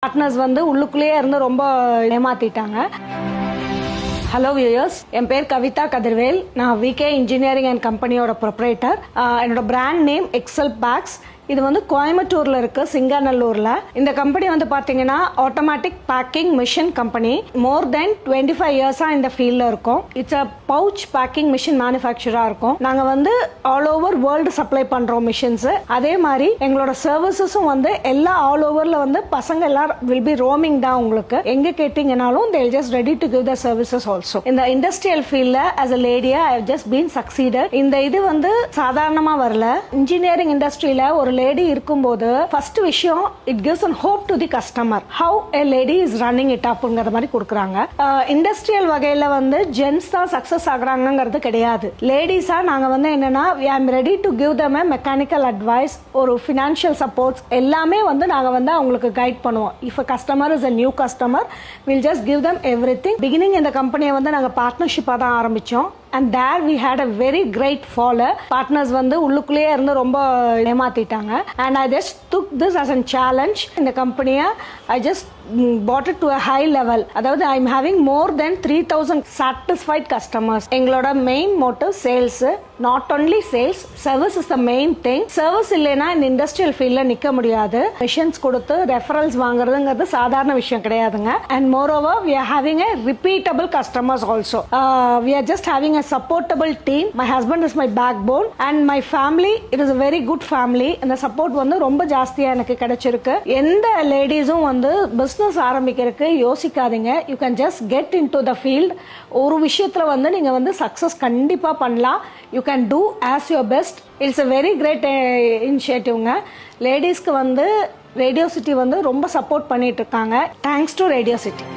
Partners வந்து உள்ளுக்குள்ளேயே இருந்து ரொம்ப ஏமாத்திட்டாங்க. ஹலோ வியூயர்ஸ், என் பேர் கவிதா கதிர்வேல். நான் விகே இன்ஜினியரிங் அண்ட் கம்பெனியோட ப்ரொப்ரைட்டர். என்னோட பிராண்ட் நேம் எக்ஸல் பேக்ஸ். இது வந்து கோயம்புத்தூர்ல இருக்கு, சிங்காநல்லூர்ல. இந்த கம்பெனி வந்து பாத்தீங்கன்னா automatic packing machine company. More than 25 இயர்ஸா இந்த ஃபீல்ட்ல இருக்கும். It's a pouch packing machine மேனுஃபேக்சரா இருக்கும். நாங்க வந்து ஆல் ஓவர் வேர்ல்டு சப்ளை பண்றோம் மிஷின்ஸ். அதே மாதிரி எங்களோட சர்வீசஸும் வந்து எல்லா ஆல் ஓவர்ல வந்து பசங்க எல்லாரும் வில் பி ரோமிங் தான். உங்களுக்கு எங்க கேட்டீங்கனாலும் they will just ready to give the services also. இந்த இண்டஸ்ட்ரியல் ஃபீல்ட்ல as a lady I have just been succeeded. இந்த இது வந்து சாதாரணமா வரல. இன்ஜினியரிங் இண்டஸ்ட்ரியில ஒரு லேடி இருக்கும்போது ஃபர்ஸ்ட் விஷயம் it gives an hope to the customer how a lady is running it upங்கற மாதிரி கொடுக்கறாங்க. இண்டஸ்ட்ரியல் வகையில வந்து ஜென்ஸ் தான் சக்சஸ் ஆகறாங்கங்கிறது கிடையாது. லேடிஸா நாங்க வந்து என்னன்னா I am ready to give them a mechanical advice, ஒரு financial supports எல்லாமே வந்து நாங்க வந்து அவங்களுக்கு கைட் பண்ணுவோம். if a customer is a new customer we'll just give them everything. beginning இந்த கம்பெனியை வந்து நாங்க பார்ட்னர்ஷிப்பா தான் ஆரம்பிச்சோம். and there we had a very great follow. partners வந்து உள்ளுக்குள்ளேயே இருந்து ரொம்ப ஏமாத்திட்டாங்க. and I just took this as a challenge. இந்த கம்பெனியை I just brought it to a high level. அதாவது I'm having more than 3000 satisfied customers. எங்களோட main motive sales. not only sales, service is the main thing. service இல்லைன்னா இந்த industrial ஃபீல்ட்ல நிக்க முடியாது. Missions கொடுத்து ரெஃபரல்ஸ் வாங்குறதுங்கிறது சாதாரண விஷயம் கிடையாதுங்க. and moreover we are having a repeatable customers also. We are just having a supportable team. My husband is my backbone and my family, it is a very good family. இந்த support வந்து ரொம்ப ஜாஸ்தியா எனக்கு கிடைச்சிருக்கு. எந்த லேடிஸும் வந்து business ஆரம்பிக்கிறதுக்கு யோசிக்காதீங்க. You can just get into the field. ஒரு விஷயத்துல வந்து நீங்க வந்து சக்சஸ் கண்டிப்பா பண்ணலாம். You can do as your best. It's a very great இனிஷியேட்டிவ்ங்க. லேடிஸ்க்கு வந்து ரேடியோ சிட்டி வந்து ரொம்ப சப்போர்ட் பண்ணிட்டு இருக்காங்க. Thanks to radio city.